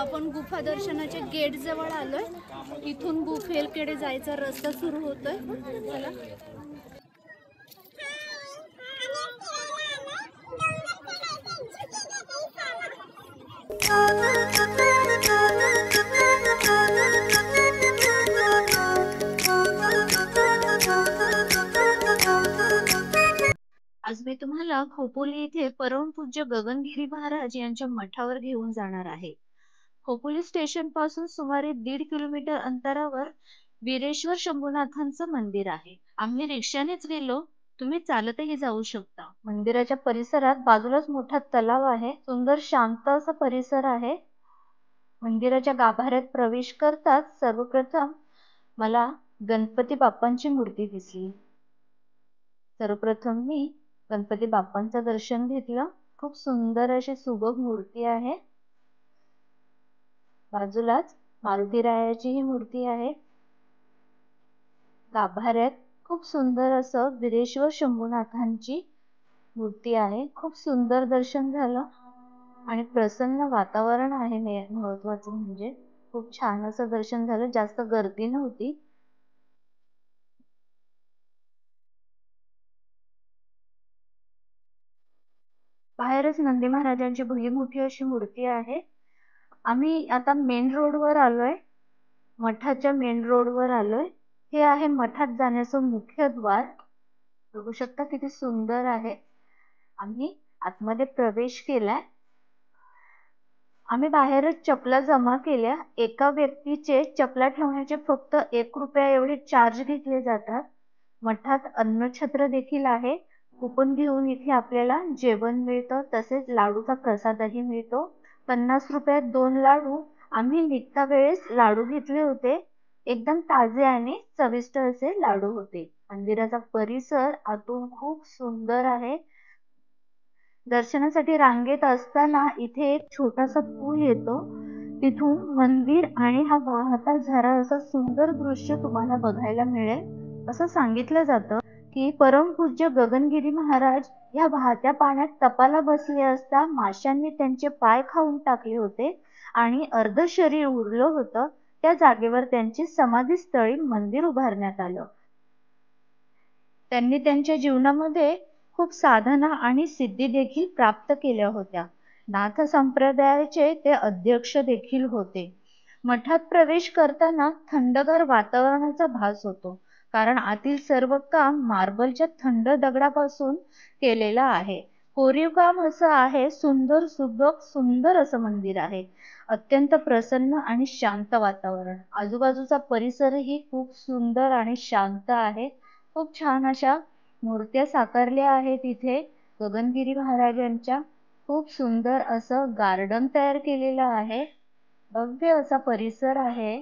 आपण गुफा दर्शनाच्या गेट जवळ आलोय। इथून गुफेकडे जायचा रस्ता सुरू होतोय। चला आज मी तुम्हाला खोपोली येथे परमपूज्य गगनगिरी महाराज यांच्या मठावर घेऊन जाणार आहे। खोपोली स्टेशन पासून सुमारे 1.5 किलोमीटर अंतरावर वीरेश्वर शंभूनाथांचं मंदिर आहे। आम्ही रिक्षानेच गेलो, तुम्ही चालतही जाऊ शकता। मंदिराच्या परिसरात बाजूलाच मोठा तलाव आहे। सुंदर शांत असा परिसर आहे। मंदिराच्या गाभाऱ्यात प्रवेश करताच सर्वप्रथम मला गणपती बाप्पांची मूर्ती दिसली। सर्वप्रथम मी गणपती बाप्पांचं दर्शन घेतलं। खूप सुंदर अशी सुबक मूर्ती आहे। बाजूलाच मारुतीरायाची ही मूर्ती आहे। गाभाऱ्यात खूप सुंदर असं वीरेश्वर शंभूनाथांची मूर्ती आहे। खूप सुंदर दर्शन झालं आणि प्रसन्न वातावरण आहे। महत्त्वाचं म्हणजे खूप छान असं दर्शन झालं, जास्त गर्दी नव्हती। बाहेरच नंदी महाराजांची भली मोठी अशी मूर्ती आहे। आम्ही आता मेन रोडवर आलोय, मठाच्या मेन रोडवर आलोय। हे आहे मठात जाण्याचं मुख्य द्वार। बघू शकता किती सुंदर आहे। आम्ही आतमध्ये प्रवेश केलाय। आम्ही बाहेरच चपला जमा केल्या। एका व्यक्तीचे चपला ठेवण्याचे फक्त 1 रुपया एवढे चार्ज घेतले जातात। मठात अन्नछत्र देखील आहे। कुपन घेऊन इथे आपल्याला जेवण मिळतं, तसेच लाडूचा प्रसादही मिळतो। 50 रुपयात 2 लाडू। आम्ही निघता वेळेस लाडू घेतले होते। एकदम ताजे आणि चविष्ट असे लाडू होते। मंदिराचा परिसर आतून खूप सुंदर आहे। दर्शनासाठी रांगेत असताना इथे एक छोटासा पूल येतो, तिथून मंदिर आणि हा वाहता झरा असं सुंदर दृश्य तुम्हाला बघायला मिळेल। असं सांगितलं जातं की परमपूज्य गगनगिरी महाराज या वाहत्या पाण्यात तपाला बसले असता माशांनी त्यांचे पाय खाऊन टाकले होते आणि अर्ध शरीर उरलं होतं। त्या जागेवर त्यांची समाधी स्थळी मंदिर उभारण्यात आलं। त्यांनी त्यांच्या जीवनामध्ये खूप साधना आणि सिद्धी देखील प्राप्त केल्या होत्या। नाथ संप्रदायाचे ते अध्यक्ष देखील होते। मठात प्रवेश करताना थंडगार वातावरणाचा भास होतो, कारण आतील सर्व काम मार्बलच्या थंड दगडापासून केलेलं आहे। कोरीव काम असं आहे। सुंदर सुबक सुंदर असं मंदिर आहे। अत्यंत प्रसन्न आणि शांत वातावरण। आजूबाजूचा परिसरही खूप सुंदर आणि शांत आहे। खूप छान अशा मूर्त्या साकारल्या आहेत इथे गगनगिरी महाराजांच्या। खूप सुंदर असं गार्डन तयार केलेलं आहे। भव्य असा परिसर आहे।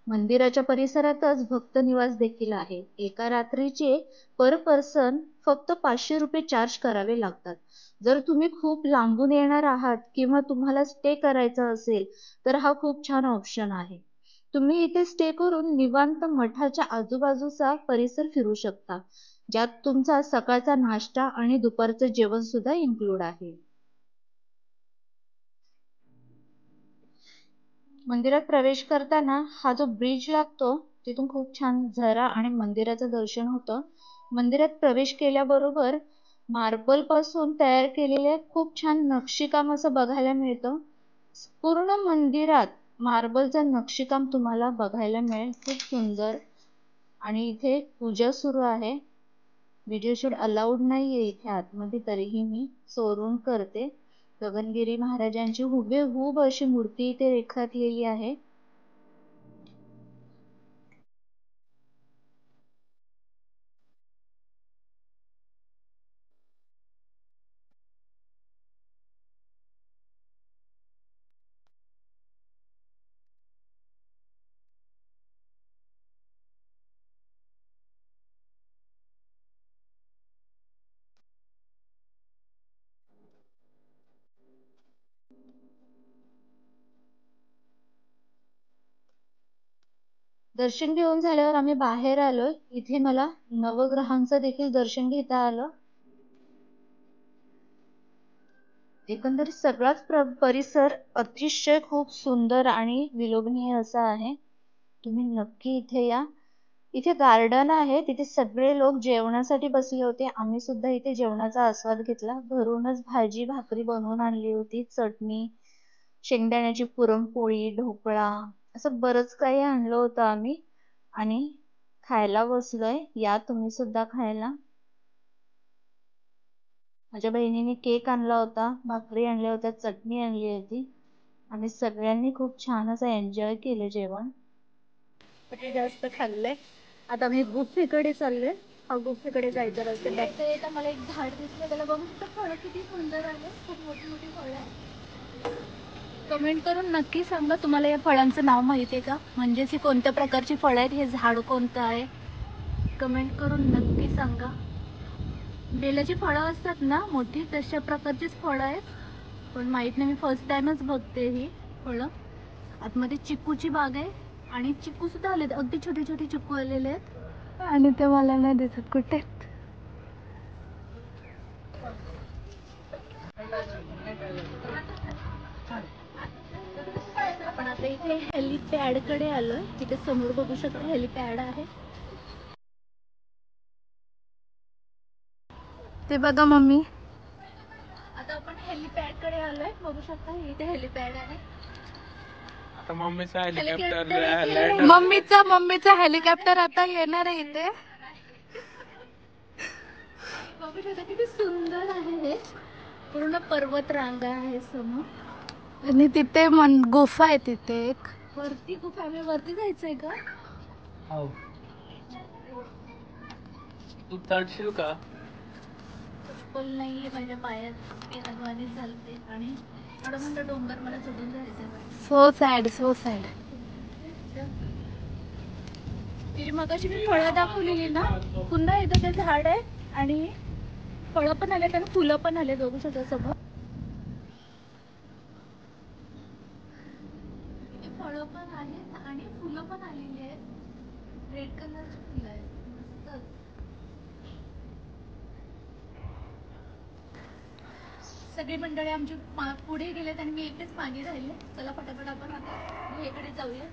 मंदिराच्या परिसरातच भक्त निवास देखील आहे। एका रात्रीचे पर पर्सन फक्त 500 रुपये चार्ज करावे लागतात। जर तुम्ही खूप लांबून येणार आहात किंवा तुम्हाला स्टे करायचा असेल तर हा खूप छान ऑप्शन आहे। तुम्ही इथे स्टे करून निवांत मठाच्या आजूबाजूचा परिसर फिरू शकता, ज्यात तुमचा सकाळचा नाश्ता आणि दुपारचं जेवण सुद्धा इन्क्लूड आहे। मंदिरात प्रवेश करताना हा जो ब्रिज लागतो तिथून खूप छान झरा आणि मंदिराचं दर्शन होतं। मंदिरात प्रवेश केल्याबरोबर मार्बल पासून तयार केलेले खूप छान नक्षीकाम असं बघायला मिळतं। पूर्ण मंदिरात मार्बलचं नक्षीकाम तुम्हाला बघायला मिळेल। खूप सुंदर। आणि इथे पूजा सुरू आहे। व्हिडिओ शूट अलाउड नाहीये इथे आतमध्ये, तरीही मी चोरून करते। गगनगिरी महाराजांची हुबेहूब अशी मूर्ती इथे रेखाटलेली आहे। दर्शन घेऊन झाल्यावर आम्ही बाहेर आलोय। इथे मला नवग्रहांचं देखील दर्शन घेता आलं। एकंदरीत सगळाच परिसर अतिशय खूप सुंदर आणि विलोभनीय असा आहे. तुम्ही नक्की इथे या. इथे गार्डन आहे, तिथे सगळे लोक जेवणासाठी बसले होते. आम्ही सुद्धा इथे जेवणाचा आस्वाद घेतला. घरूनच भाजी भाकरी बनवून आणली होती, चटणी, शेंगदाण्याची पुरणपोळी, ढोकळा असं बरंच काही आणलं होतं आम्ही आणि खायला बसलोय. या तुम्ही सुद्धा खायला. माझ्या बहिणीने केक आणला होता, भाकरी आणल्या होत्या, चटणी आणली होती. आम्ही सगळ्यांनी खूप छान असं एन्जॉय केलं जेवण. जास्त खाल्लंय. आता मी गुफेकडे चालले. गुफेकडे जायचं रस्ते बघता येतं मला एक झाड दिसलं, त्याला बघू शकता फळं किती सुंदर आहे. खूप मोठी मोठी फळं आहे. कमेंट करून नक्की सांगा तुम्हाला या फळांचं नाव माहिती आहे का, म्हणजेच ही कोणत्या प्रकारची फळं आहेत, हे झाड कोणतं आहे. कमेंट करून नक्की सांगा. बेलाची फळं असतात ना मोठी, तशा प्रकारचीच फळं आहेत, पण माहित नाही. मी फर्स्ट टाइमच बघते ही फळं. आतमध्ये चिकूची बाग आहे आणि चिकू सुद्धा आलेत, अगदी छोटे छोटे चिकू आलेले आहेत आणि ते मला नाही दिसत कुठे. आपण आता इथे हेलिपॅड कडे आलोय. तिथे समोर बघू शकता हेलिपॅड आहे. ते बघा मम्मी. आता आपण हेलिपॅड कडे आलोय, बघू शकता इथे हेलिपॅड आहे. आता मम्मीचा हेलिकॉप्टर आता येणार आहे इथे. बघू शकता किती सुंदर आहे हे. पूर्ण पर्वत रांगा आहे समोर आणि तिथे गुफा आहे. तिथे एक वरती गुफा आहे. वरती जायचंय का? हो. तू चढशील का? चप्पल नाहीये माझ्या पायात, ते अडवाणी चालते आणि एवढा मोठा डोंगर मला चढून जायचंय. So sad, so sad. मगाशी मी फळं दाखवलेली ना, पुन्हा इथं ते झाड आहे आणि फळं पण आले आणि फुलं पण आले. बघू शकता समोर फळं पण आहेत आणि फुलं पण आलेली आहेत. रेड कलरची फुलं आहेत. सगळी मंडळी आमची पुढे गेलेत आणि मी एकटेच मागे राहिले. चला पटापट आपण आता गुहेकडे जाऊया.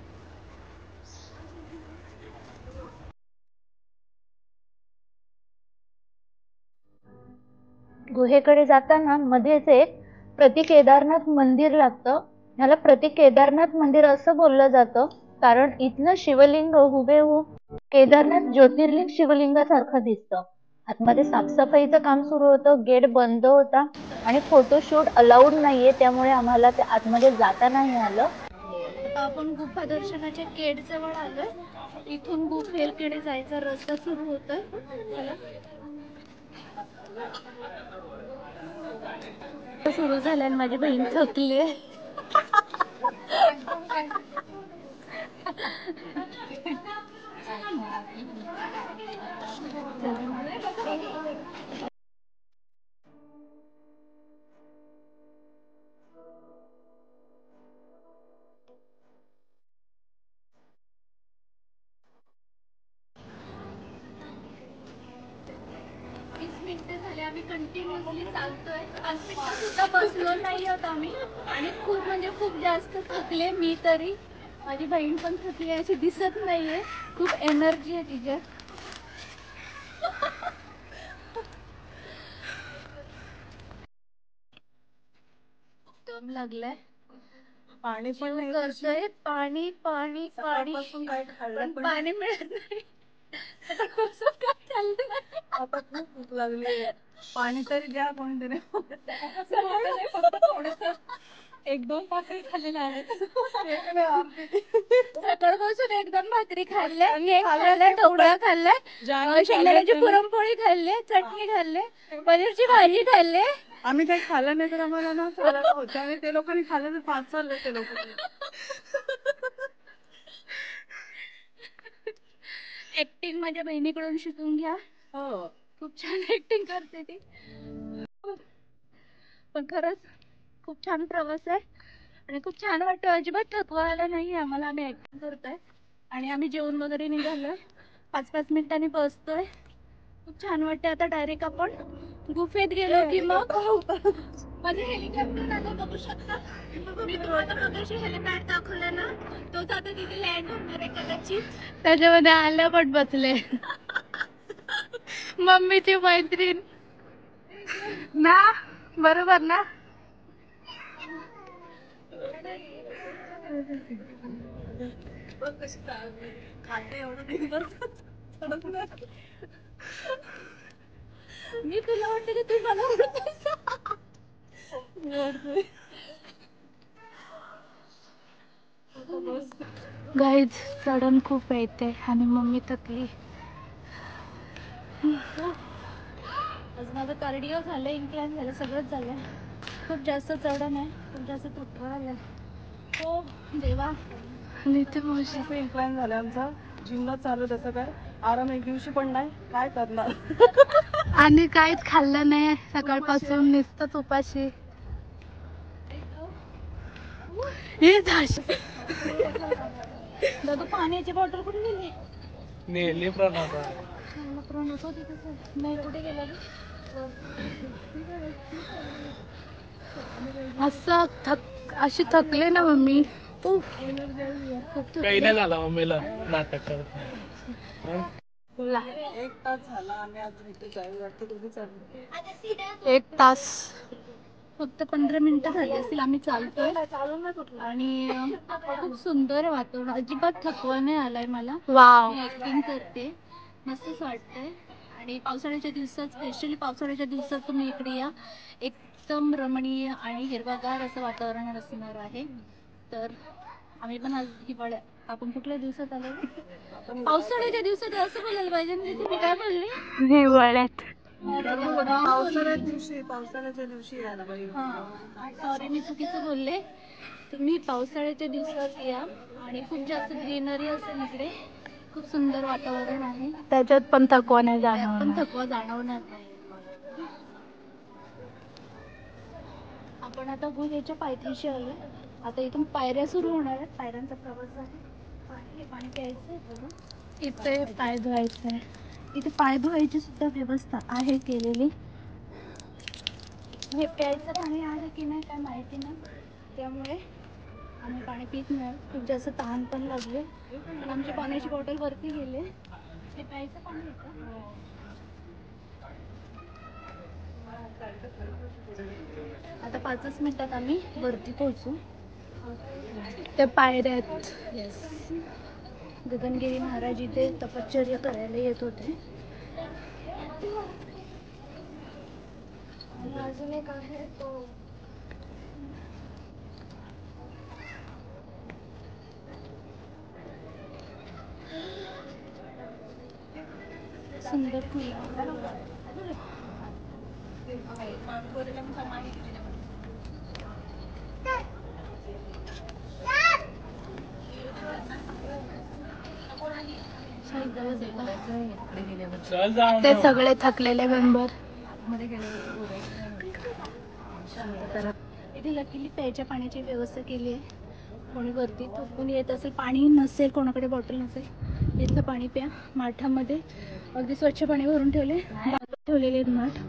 गुहेकडे जाताना मध्येच एक प्रति केदारनाथ मंदिर लागतं. ह्याला प्रति केदारनाथ मंदिर असं बोललं जातं कारण इथलं शिवलिंग हुबेहूब केदारनाथ ज्योतिर्लिंग शिवलिंगासारखं दिसतं. आतमध्ये साफसफाईचं काम सुरू होतं, गेट बंद होता आणि फोटोशूट अलाउड नाहीये, त्यामुळे आम्हाला त्या आतमध्ये जाता नाही आलं. आपण गुफा दर्शनाच्या गेट जवळ आलोय. इथून गुफेकडे जायचा रस्ता सुरू होतोय. सुरू झालंय आणि माझी बहीण थकली आहे. आम्ही कंटिन्युअसली चालतोय. 5 मिनिटं सुद्धा बसलो नाही आहोत आम्ही आणि खूप म्हणजे खूप जास्त थकले मी तरी. माझी बहीण पण थकली आहे, अशी दिसत नाहीये. खूप एनर्जी आहे तिच्यात. दम लागलाय. पाणी पण करतोय. पाणी पाणी पाणी पण पाणी मिळत नाही. आता खूप भूक लागली. पाणी तरी द्या कोणतरी. एक दोन भाकरी खाल्लेल्या आहेत. सकाळपासून एक दोन भाकरी खाल्ल्या, केक खाल्ला, ढोकळा खाल्लाय, शेंगदाण्याची पुरणपोळी खाल्ली, चटणी खाल्ली, पनीरची भाजी खाल्ली. आम्ही काही खाल्लं नाही तर आम्हाला ना चालत होतं आणि ते लोकांनी खाल्लं तर फास्ट चाललं ते लोक. ऍक्टिंग माझ्या बहिणीकडून शिकून घ्या. हो, खूप छान ऍक्टिंग करते ती. पण खरंच खूप छान प्रवास आहे आणि खूप छान वाटतं. अजिबात थकवा आला नाही आम्हाला. आम्ही ऍक्टिंग करतोय आणि आम्ही जेवण वगैरे निघालोय. 5-5 मिनिटांनी बसतोय. खूप छान वाटतं. आता डायरेक्ट आपण गुफेत गेलो की मग माझे हेलिकॉप्टर आता बघू शकता. मी तुम्हाला मगाशी हेलिपॅड दाखवला ना, तोच आता तिथे लँड होणार आहे कदाचित. त्याच्यामध्ये आल्या पण बसले. मम्मीची मैत्रीण ना, बरोबर ना. मी तुला वाटते की तू मला ओळखतेस. गाईज चढण खूप येते आणि मम्मी थकली. आज माझं कार्डिओ झालं, इन्क्लाइन झालं, सगळंच झालं. खूप जास्त चढण आहे, खूप जास्त थकवा आलाय. हो देवा. नितीन मावशी इन्क्लाइन झालं आमचा. जिमला चालू तसं काय आराम एक दिवशी पण नाही, काय करणार. आणि काहीच खाल्लं नाही सकाळपासून, नुसतंच उपाशी. हे दादा पाण्याची बॉटल कुठे गेली? नेली प्रणता. नाही कुठे गेला? असं अशी थकले ना मम्मी. काही नाही झाला मम्मीला नाटक करत. 1 तास झाला आम्ही अजून इथे जायला वाटतं. तुम्ही चालू 1 तास फक्त 15 मिनिटं झाली असतील आम्ही चालतोय. आणि खूप सुंदर वातावरण, अजिबात थकवा नाही आलाय मला. मी ऍक्टिंग करते, मस्तच वाटतंय. आणि पावसाळ्याच्या दिवसात, स्पेशली पावसाळ्याच्या दिवसात तुम्ही इकडे या. एकदम रमणीय आणि हिरवागार असं वातावरण असणार आहे. तर आम्ही पण आज हिवाळ्यात, आपण कुठल्या दिवसात आलो? पावसाळ्याच्या दिवसात असं बोलायला पाहिजे ना. तुम्ही काय बोलली? हिवाळ्यात. पावसाळ्याच्या दिवशी यायला पाहिजे. सॉरी मी चुकीचं बोलले. तुम्ही पावसाळ्याच्या दिवसात या आणि खूप जास्त ग्रीनरी असेल इकडे. खूप सुंदर वातावरण आहे, त्याच्यात पण थकवा नाही जाणवणार. पण थकवा जाणवणार नाही. आपण आता गुहेच्या पायथ्याशी आलोय. आता इथून पायऱ्या सुरू होणार आहेत, पायऱ्यांचा प्रवास आहे. पाणी प्यायचंय बघा, इथे पाय धुवायचंय. इथे पाय धुवायची सुद्धा व्यवस्था आहे केलेली. हे प्यायचं पाणी आहे की नाही काय माहिती नाही, त्यामुळे आम्ही पाणी पित नाही. खूप जास्त तहान पण लागले, पण आमची पाण्याची बॉटल वरती गेले. हे प्यायचं पाणी आहे. आता 5च मिनिटात आम्ही वरती पोहोचू. ते पायऱ्या आहेत. येस, गगनगिरी महाराज इथे तपश्चर्या करायला येत होते. आणि अजून एक आहे तो सुंदर फुल. ते सगळे थकलेले मेंबर. इथे लकीली प्यायच्या पाण्याची व्यवस्था केली आहे. कोणी वरती थकून येत असेल, पाणी नसेल, कोणाकडे बॉटल नसेल, इथलं पाणी प्या. माठामध्ये अगदी स्वच्छ पाणी भरून ठेवलेले आहेत माठ.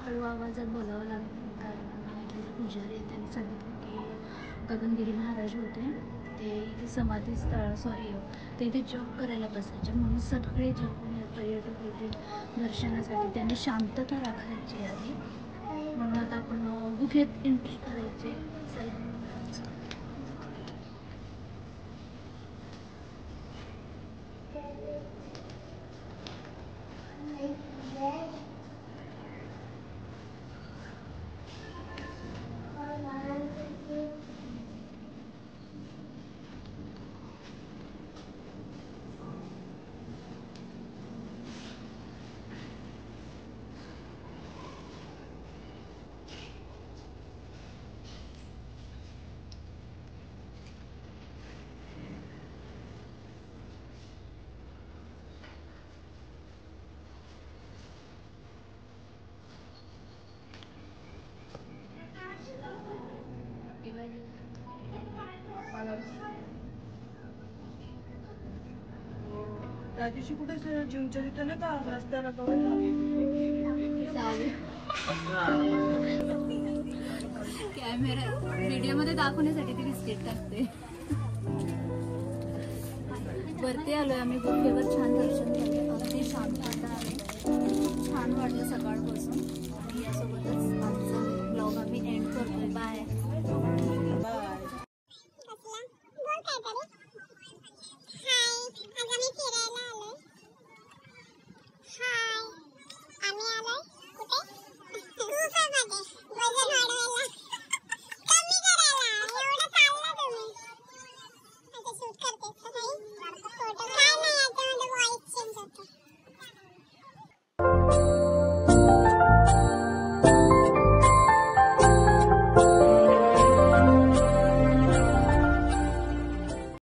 हळू आवाजात बोलावं लागलं, कारण पुजारी त्यांनी सांगितलं की गगनगिरी महाराज होते, ते इथे समाधी स्थळ, सॉरी ते इथे जॉब करायला बसायचे. म्हणून सगळे जे पर्यटक होते दर्शनासाठी, त्यांनी शांतता राखायची आहे. म्हणून आता आपण गुफेत एंट्री करायची. चला. त्या दिवशी कुठे जिमच्या तिथं नाही का रस्त्याला कॅमेरा व्हिडिओ मध्ये दाखवण्यासाठी ती बिस्किट टाकते. वरती आलोय आम्ही गुफेवर. छान दर्शन झाले. अगदी शांतता आहे. छान वाटलं सकाळपासून. आणि यासोबतच आजचा ब्लॉग आम्ही एंड करतोय. बाय. आम्ही आलोय कुठे?